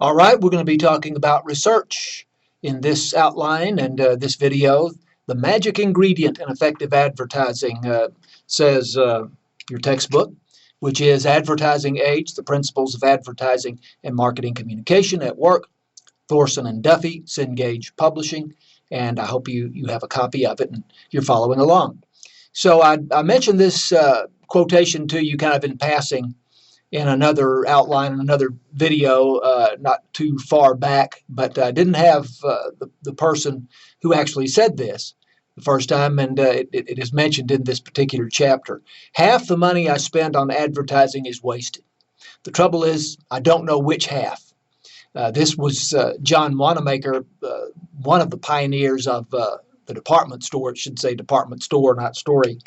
All right, we're going to be talking about research in this outline and this video. The magic ingredient in effective advertising, says your textbook, which is Advertising Age, the Principles of Advertising and Marketing Communication at Work, Thorson and Duffy, Cengage Publishing, and I hope you have a copy of it and you're following along. So I mentioned this quotation to you kind of in passing in another outline, in another video, not too far back, but I didn't have the person who actually said this the first time, and it is mentioned in this particular chapter. Half the money I spend on advertising is wasted. The trouble is, I don't know which half. This was John Wanamaker, one of the pioneers of the department store. It should say department store, not story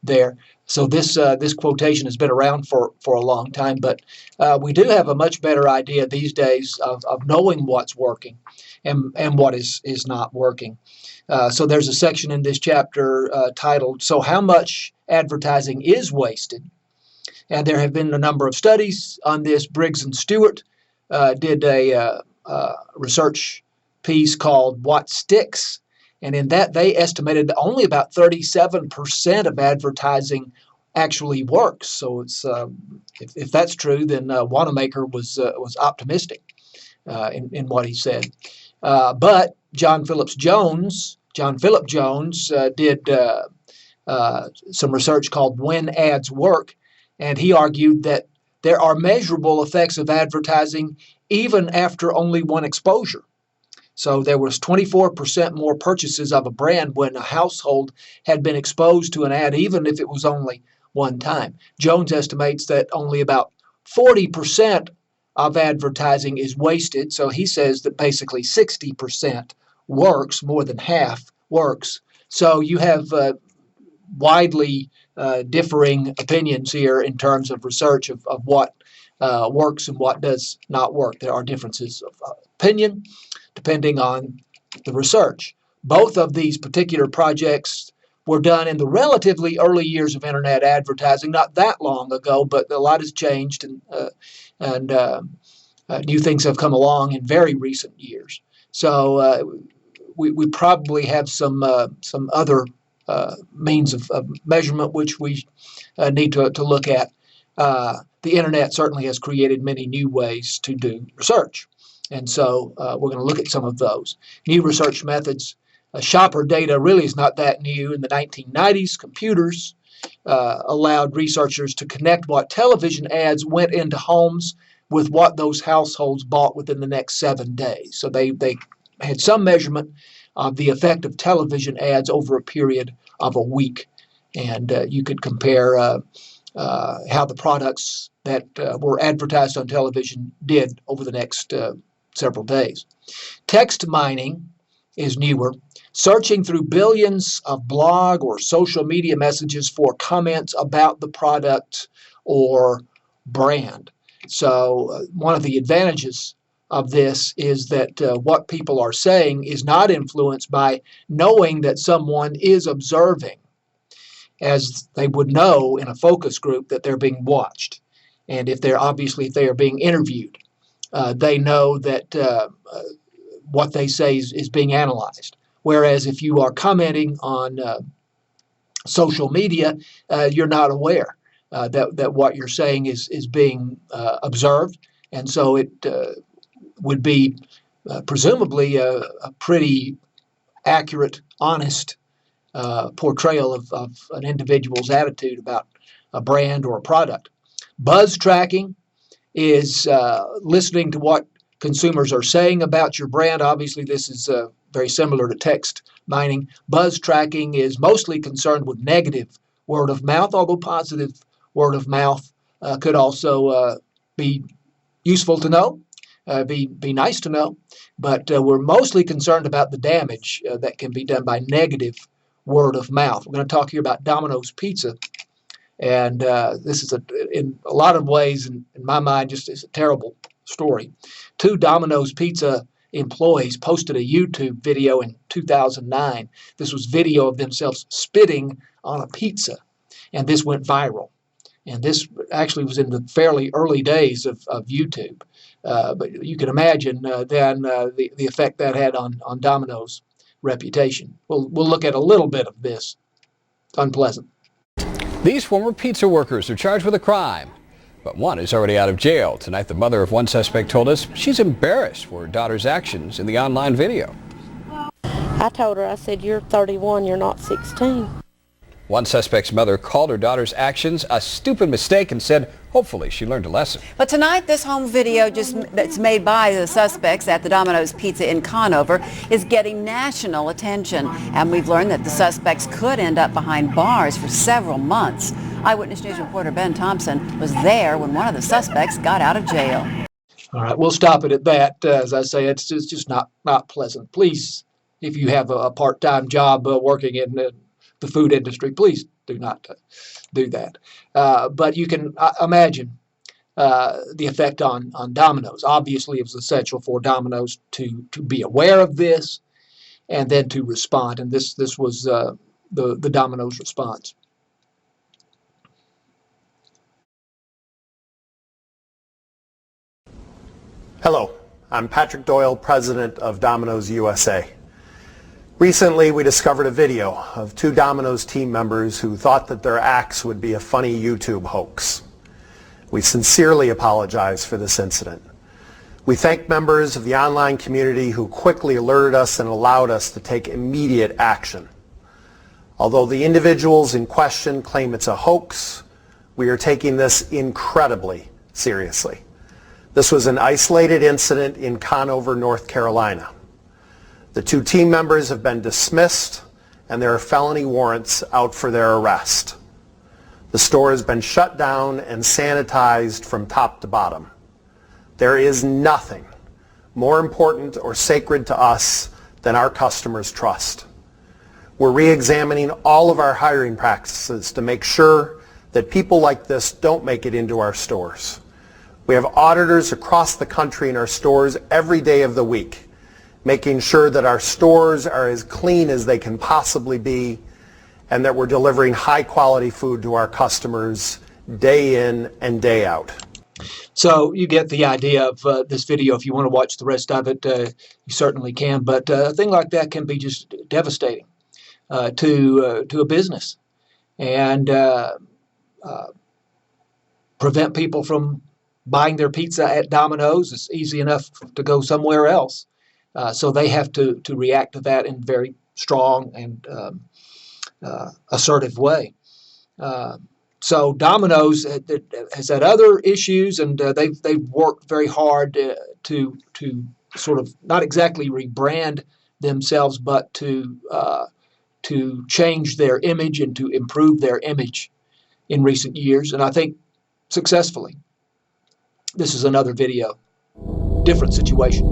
there. So this quotation has been around for a long time, but we do have a much better idea these days of knowing what's working and what is not working. So there's a section in this chapter titled, So How Much Advertising is Wasted? And there have been a number of studies on this. Briggs and Stewart did a research piece called What Sticks? And in that, they estimated that only about 37% of advertising actually works. So it's if that's true, then Wanamaker was optimistic in what he said. But John Philip Jones did some research called When Ads Work, and he argued that there are measurable effects of advertising even after only one exposure. So there was 24% more purchases of a brand when a household had been exposed to an ad, even if it was only one time. Jones estimates that only about 40% of advertising is wasted. So he says that basically 60% works, more than half works. So you have widely differing opinions here in terms of research of what works and what does not work. There are differences of opinion depending on the research. Both of these particular projects were done in the relatively early years of internet advertising, not that long ago, but a lot has changed and new things have come along in very recent years. So we probably have some other means of measurement which we need to look at. The internet certainly has created many new ways to do research. And so we're going to look at some of those. New research methods. Shopper data really is not that new. In the 1990s, computers allowed researchers to connect what television ads went into homes with what those households bought within the next 7 days. So they had some measurement of the effect of television ads over a period of a week. And you could compare how the products that were advertised on television did over the next several days. Text mining is newer, searching through billions of blog or social media messages for comments about the product or brand. So one of the advantages of this is that what people are saying is not influenced by knowing that someone is observing, as they would know in a focus group that they're being watched. And if they are being interviewed, they know that what they say is being analyzed. Whereas if you are commenting on social media, you're not aware that what you're saying is being observed. And so it would be presumably a pretty accurate, honest portrayal of an individual's attitude about a brand or a product. Buzz tracking is listening to what consumers are saying about your brand. Obviously, this is very similar to text mining. Buzz tracking is mostly concerned with negative word of mouth, although positive word of mouth could also be useful to know, be nice to know. But we're mostly concerned about the damage that can be done by negative word of mouth. We're going to talk here about Domino's Pizza. And this is, in a lot of ways, in my mind, just is a terrible story. 2 Domino's Pizza employees posted a YouTube video in 2009. This was video of themselves spitting on a pizza, and this went viral. And this actually was in the fairly early days of YouTube. But you can imagine then the effect that had on Domino's reputation. We'll look at a little bit of this. Unpleasant. These former pizza workers are charged with a crime, but one is already out of jail. Tonight, the mother of one suspect told us she's embarrassed for her daughter's actions in the online video. I told her, I said, you're 31, you're not 16. One suspect's mother called her daughter's actions a stupid mistake and said hopefully she learned a lesson. But tonight, this home video that's made by the suspects at the Domino's Pizza in Conover is getting national attention. And we've learned that the suspects could end up behind bars for several months. Eyewitness News reporter Ben Thompson was there when one of the suspects got out of jail. All right, we'll stop it at that. As I say, it's just not pleasant. Please, if you have a part-time job working in the food industry, please do not do that. But you can imagine the effect on Domino's. Obviously, it was essential for Domino's to be aware of this and then to respond. And this was the Domino's response. Hello, I'm Patrick Doyle, president of Domino's USA. Recently, we discovered a video of two Domino's team members who thought that their acts would be a funny YouTube hoax. We sincerely apologize for this incident. We thank members of the online community who quickly alerted us and allowed us to take immediate action. Although the individuals in question claim it's a hoax, we are taking this incredibly seriously. This was an isolated incident in Conover, North Carolina. The two team members have been dismissed and there are felony warrants out for their arrest. The store has been shut down and sanitized from top to bottom. There is nothing more important or sacred to us than our customers' trust. We're re-examining all of our hiring practices to make sure that people like this don't make it into our stores. We have auditors across the country in our stores every day of the week, making sure that our stores are as clean as they can possibly be and that we're delivering high-quality food to our customers day in and day out. So you get the idea of this video. If you want to watch the rest of it, you certainly can. But a thing like that can be just devastating to a business and prevent people from buying their pizza at Domino's. It's easy enough to go somewhere else. So they have to react to that in a very strong and assertive way. So Domino's has had other issues, and they've worked very hard to sort of not exactly rebrand themselves, but to change their image and to improve their image in recent years, and I think successfully. This is another video, different situation.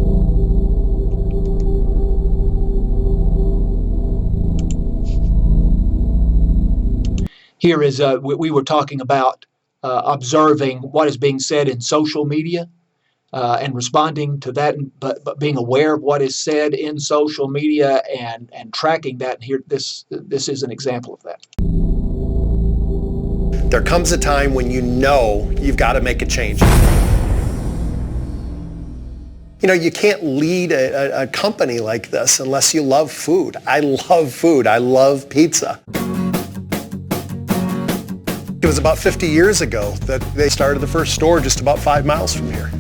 Here is, we were talking about observing what is being said in social media and responding to that, but being aware of what is said in social media and tracking that. And here, this is an example of that. There comes a time when you know you've got to make a change. You know, you can't lead a company like this unless you love food. I love food. I love pizza. It was about 50 years ago that they started the first store just about 5 miles from here.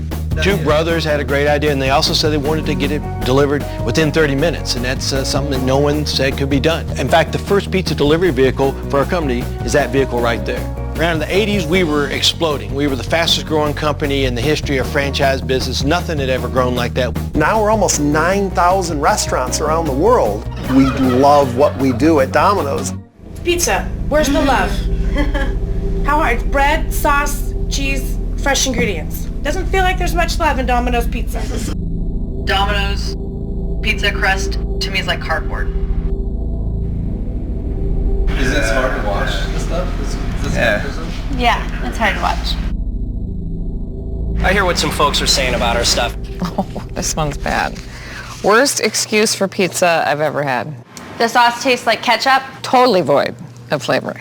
Two brothers had a great idea, and they also said they wanted to get it delivered within 30 minutes, and that's something that no one said could be done. In fact, the first pizza delivery vehicle for our company is that vehicle right there. Around the 80s, we were exploding. We were the fastest growing company in the history of franchise business. Nothing had ever grown like that. Now we're almost 9,000 restaurants around the world. We love what we do at Domino's. Pizza, where's the love? How hard? Bread, sauce, cheese, fresh ingredients. Doesn't feel like there's much love in Domino's pizza. Domino's pizza crust to me is like cardboard. Is it hard to watch this stuff? Yeah, it's hard to watch. I hear what some folks are saying about our stuff. Oh, this one's bad. Worst excuse for pizza I've ever had. The sauce tastes like ketchup. Totally void of flavor.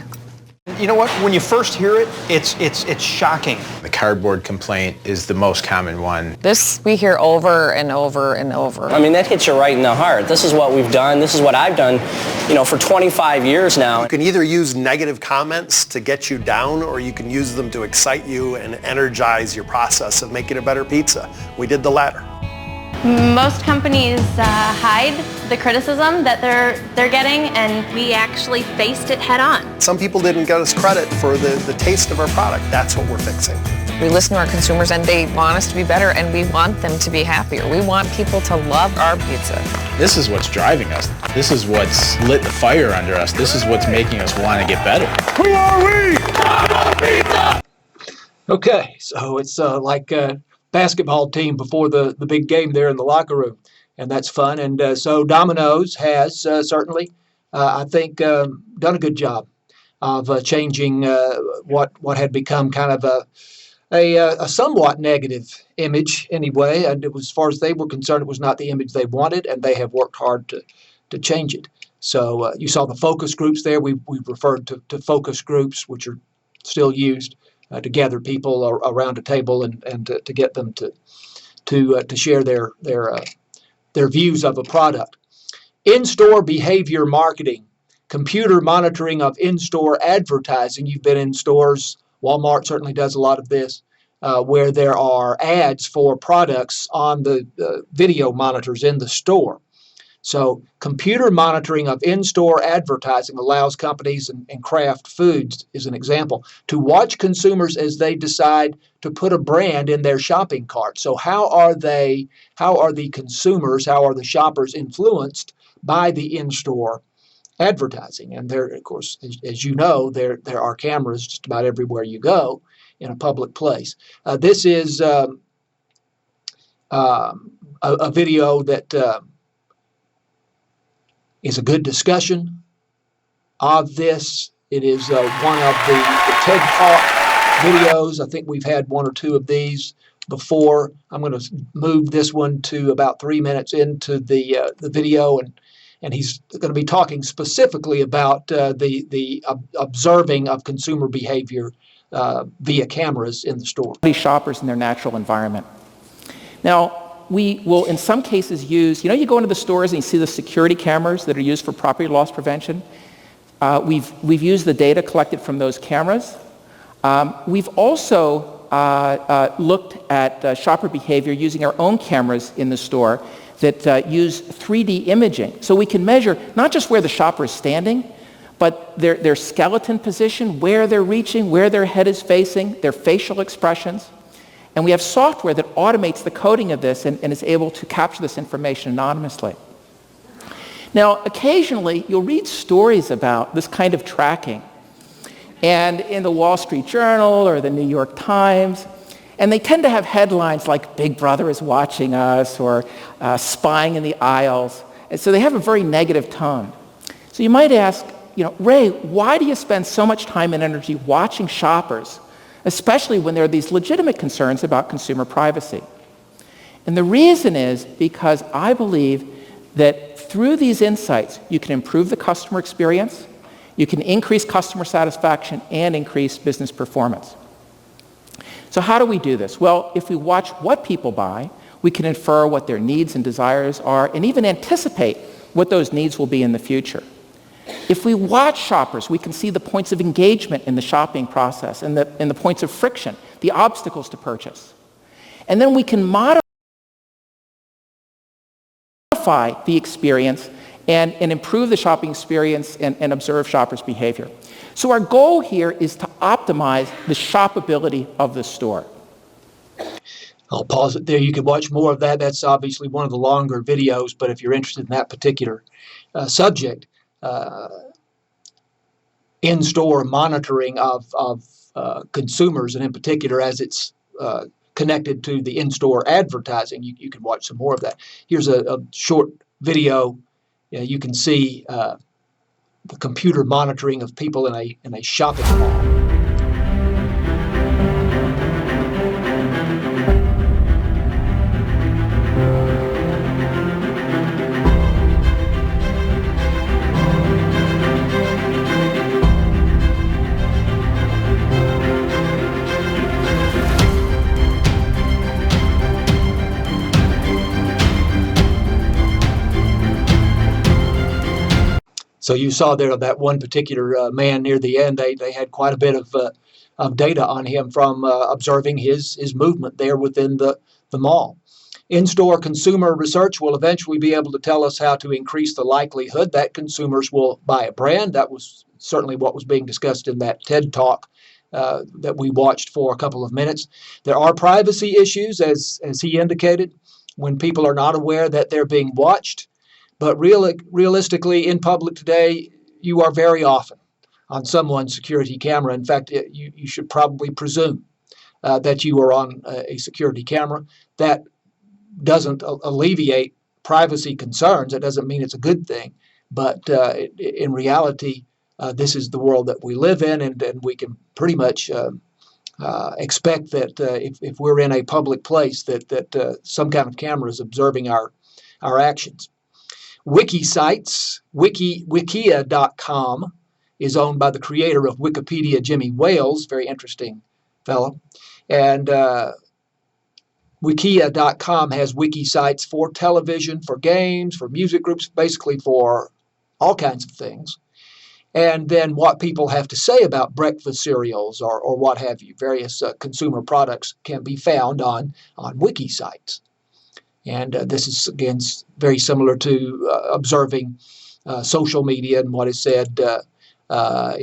You know what? When you first hear it, it's shocking. The cardboard complaint is the most common one. This we hear over and over and over. I mean, that hits you right in the heart. This is what we've done. This is what I've done, for 25 years now. You can either use negative comments to get you down, or you can use them to excite you and energize your process of making a better pizza. We did the latter. Most companies hide the criticism that they're getting, and we actually faced it head on. Some people didn't get us credit for the taste of our product. That's what we're fixing. We listen to our consumers and they want us to be better, and we want them to be happier. We want people to love our pizza. This is what's driving us. This is what's lit the fire under us. This is what's making us want to get better. Who are we? Domino's Pizza! Okay, so it's like basketball team before the big game there in the locker room, and that's fun. And so Domino's has certainly, I think, done a good job of changing what had become kind of a somewhat negative image anyway. And it was, as far as they were concerned, it was not the image they wanted, and they have worked hard to change it. So you saw the focus groups there. We've referred to focus groups, which are still used to gather people around a table and to get them to share their views of a product. In-store behavior marketing, computer monitoring of in-store advertising. You've been in stores. Walmart certainly does a lot of this, where there are ads for products on the video monitors in the store. So computer monitoring of in-store advertising allows companies, and Kraft Foods is an example, to watch consumers as they decide to put a brand in their shopping cart. So how are the consumers, how are the shoppers influenced by the in-store advertising? And there, of course, as you know, there are cameras just about everywhere you go in a public place. This is a video that is a good discussion of this. It is one of the TED Talk videos. I think we've had one or two of these before. I'm going to move this one to about 3 minutes into the video, and he's going to be talking specifically about the observing of consumer behavior via cameras in the store. Shoppers in their natural environment. Now, we will, in some cases, use, you go into the stores and you see the security cameras that are used for property loss prevention. We've used the data collected from those cameras. We've also looked at shopper behavior using our own cameras in the store that use 3D imaging. So we can measure not just where the shopper is standing, but their skeleton position, where they're reaching, where their head is facing, their facial expressions. And we have software that automates the coding of this and is able to capture this information anonymously. Now, occasionally, you'll read stories about this kind of tracking, and in the Wall Street Journal or the New York Times, and they tend to have headlines like "Big Brother is watching us" or "Spying in the aisles," and so they have a very negative tone. So you might ask, Ray, why do you spend so much time and energy watching shoppers, especially when there are these legitimate concerns about consumer privacy? And the reason is because I believe that through these insights, you can improve the customer experience, you can increase customer satisfaction, and increase business performance. So how do we do this? Well, if we watch what people buy, we can infer what their needs and desires are, and even anticipate what those needs will be in the future. If we watch shoppers, we can see the points of engagement in the shopping process and the points of friction, the obstacles to purchase. And then we can modify the experience and improve the shopping experience and observe shoppers' behavior. So our goal here is to optimize the shoppability of the store. I'll pause it there. You can watch more of that. That's obviously one of the longer videos, but if you're interested in that particular subject, in-store monitoring of consumers, and in particular as it's connected to the in-store advertising, you can watch some more of that. Here's a short video. You can see the computer monitoring of people in a shopping mall. So you saw there that one particular man near the end, they had quite a bit of data on him from observing his movement there within the mall. In-store consumer research will eventually be able to tell us how to increase the likelihood that consumers will buy a brand. That was certainly what was being discussed in that TED Talk that we watched for a couple of minutes. There are privacy issues, as he indicated, when people are not aware that they're being watched. But realistically, in public today, you are very often on someone's security camera. In fact, you should probably presume that you are on a security camera. That doesn't alleviate privacy concerns. It doesn't mean it's a good thing. But in reality, this is the world that we live in, and we can pretty much expect that if we're in a public place, that some kind of camera is observing our actions. Wiki sites, wikia.com, is owned by the creator of Wikipedia, Jimmy Wales, very interesting fellow. And wikia.com has wiki sites for television, for games, for music groups, basically for all kinds of things. And then what people have to say about breakfast cereals or what have you, various consumer products can be found on wiki sites. And this is, again, very similar to observing social media and what is said on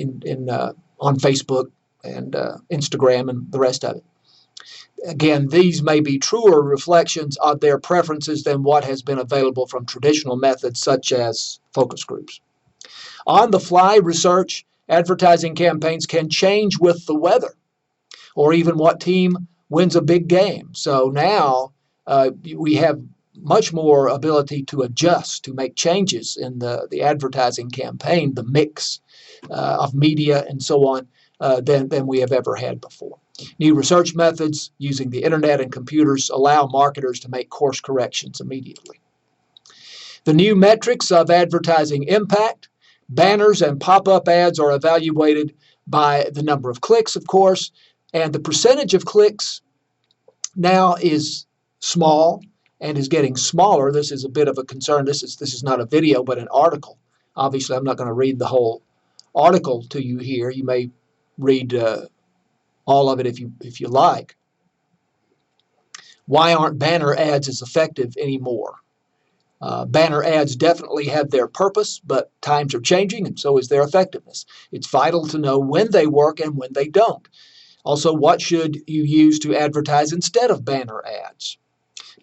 Facebook and Instagram and the rest of it. Again, these may be truer reflections of their preferences than what has been available from traditional methods such as focus groups. On-the-fly research, advertising campaigns can change with the weather or even what team wins a big game. So now we have much more ability to adjust, to make changes in the advertising campaign, the mix of media and so on, than we have ever had before. New research methods using the internet and computers allow marketers to make course corrections immediately. The new metrics of advertising impact, banners and pop-up ads are evaluated by the number of clicks, of course, and the percentage of clicks now is small and is getting smaller. This is a bit of a concern. This is not a video, but an article. Obviously, I'm not going to read the whole article to you here. You may read all of it if you like. Why aren't banner ads as effective anymore? Banner ads definitely have their purpose, but times are changing and so is their effectiveness. It's vital to know when they work and when they don't. Also, what should you use to advertise instead of banner ads?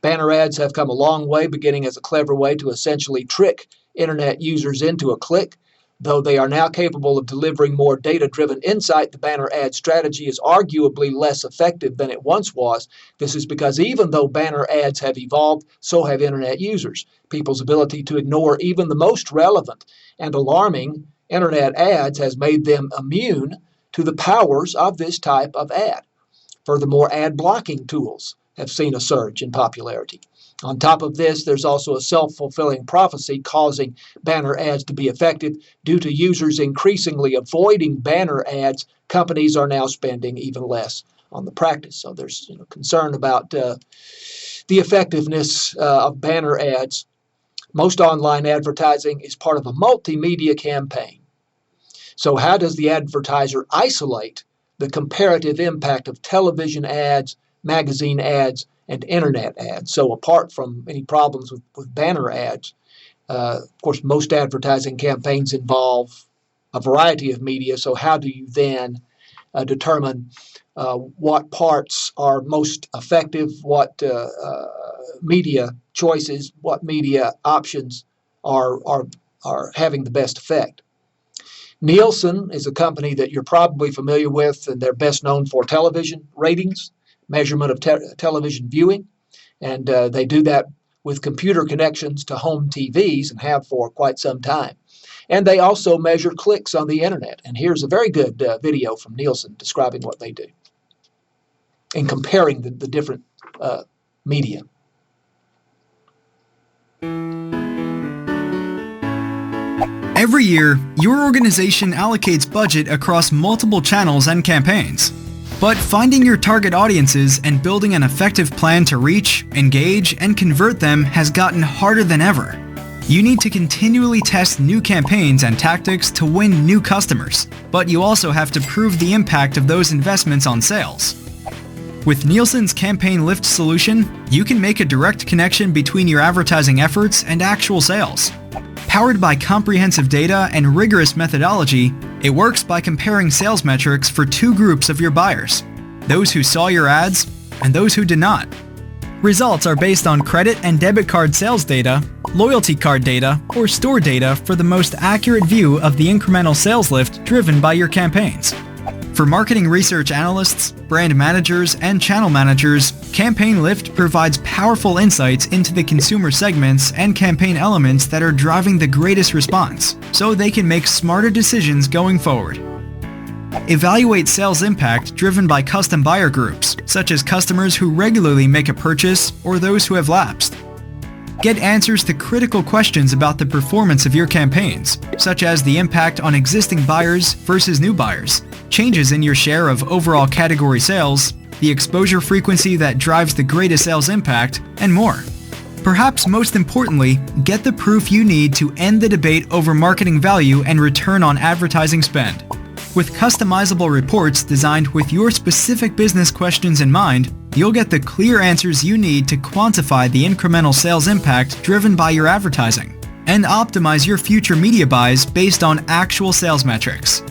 Banner ads have come a long way, beginning as a clever way to essentially trick internet users into a click. Though they are now capable of delivering more data-driven insight, the banner ad strategy is arguably less effective than it once was. This is because even though banner ads have evolved, so have internet users. People's ability to ignore even the most relevant and alarming internet ads has made them immune to the powers of this type of ad. Furthermore, ad blocking tools have seen a surge in popularity. On top of this, there's also a self-fulfilling prophecy causing banner ads to be effective. Due to users increasingly avoiding banner ads, companies are now spending even less on the practice. So there's concern about the effectiveness of banner ads. Most online advertising is part of a multimedia campaign. So how does the advertiser isolate the comparative impact of television ads, magazine ads, and internet ads? So apart from any problems with banner ads, of course, most advertising campaigns involve a variety of media. So how do you then determine what parts are most effective, what media choices, what media options are having the best effect? Nielsen is a company that you're probably familiar with, and they're best known for television ratings, measurement of television viewing, and they do that with computer connections to home TVs and have for quite some time. And they also measure clicks on the internet. And here's a very good video from Nielsen describing what they do and comparing the different media. Every year, your organization allocates budget across multiple channels and campaigns. But finding your target audiences and building an effective plan to reach, engage, and convert them has gotten harder than ever. You need to continually test new campaigns and tactics to win new customers, but you also have to prove the impact of those investments on sales. With Nielsen's Campaign Lift solution, you can make a direct connection between your advertising efforts and actual sales. Powered by comprehensive data and rigorous methodology, it works by comparing sales metrics for two groups of your buyers: those who saw your ads and those who did not. Results are based on credit and debit card sales data, loyalty card data, or store data for the most accurate view of the incremental sales lift driven by your campaigns. For marketing research analysts, brand managers, and channel managers, Campaign Lift provides powerful insights into the consumer segments and campaign elements that are driving the greatest response, so they can make smarter decisions going forward. Evaluate sales impact driven by custom buyer groups, such as customers who regularly make a purchase or those who have lapsed. Get answers to critical questions about the performance of your campaigns, such as the impact on existing buyers versus new buyers, changes in your share of overall category sales, the exposure frequency that drives the greatest sales impact, and more. Perhaps most importantly, get the proof you need to end the debate over marketing value and return on advertising spend. With customizable reports designed with your specific business questions in mind, you'll get the clear answers you need to quantify the incremental sales impact driven by your advertising, and optimize your future media buys based on actual sales metrics.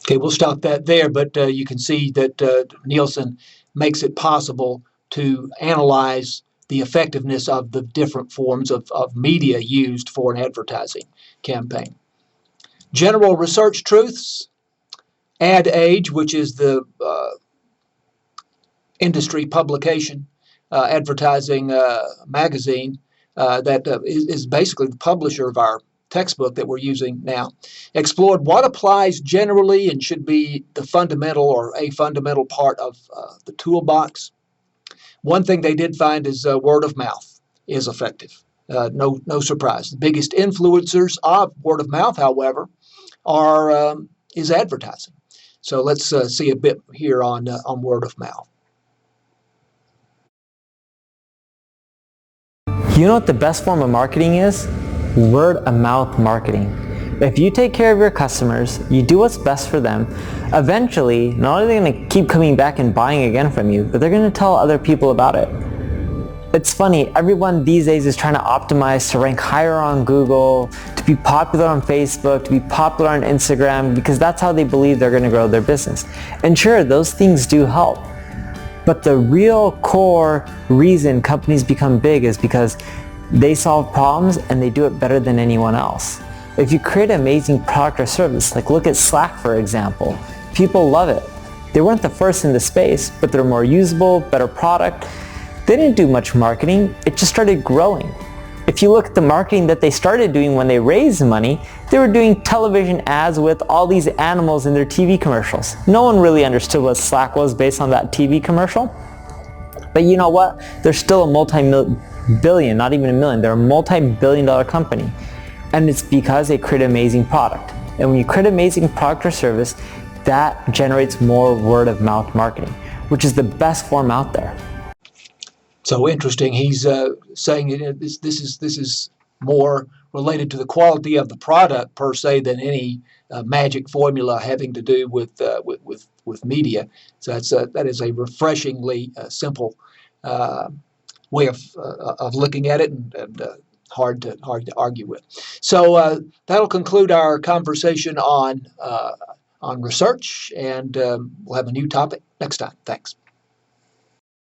Okay, we'll stop that there, but you can see that Nielsen makes it possible to analyze the effectiveness of the different forms of media used for an advertising campaign. General research truths. Ad Age, which is the industry publication, advertising magazine that is basically the publisher of our textbook that we're using now, explored what applies generally and should be the fundamental or a fundamental part of the toolbox. One thing they did find is word of mouth is effective. No surprise. The biggest influencers of word of mouth, however, is advertising. So let's see a bit here on word of mouth. You know what the best form of marketing is? Word of mouth marketing. If you take care of your customers, you do what's best for them, eventually, not only are they going to keep coming back and buying again from you, but they're going to tell other people about it. It's funny, everyone these days is trying to optimize to rank higher on Google, to be popular on Facebook, to be popular on Instagram, because that's how they believe they're going to grow their business. And sure, those things do help. But the real core reason companies become big is because they solve problems and they do it better than anyone else. If you create an amazing product or service, like look at Slack for example, people love it. They weren't the first in the space, but they're more usable, better product. They didn't do much marketing, it just started growing. If you look at the marketing that they started doing when they raised money, they were doing television ads with all these animals in their TV commercials. No one really understood what Slack was based on that TV commercial. But you know what? They're still a multi-billion, not even a million, they're a multi-billion-dollar company. And it's because they create an amazing product. And when you create an amazing product or service, that generates more word-of-mouth marketing, which is the best form out there. So interesting. He's saying this is more related to the quality of the product per se than any magic formula having to do with media. So that is a refreshingly simple way of looking at it and hard to argue with. So that'll conclude our conversation on research, and we'll have a new topic next time. Thanks.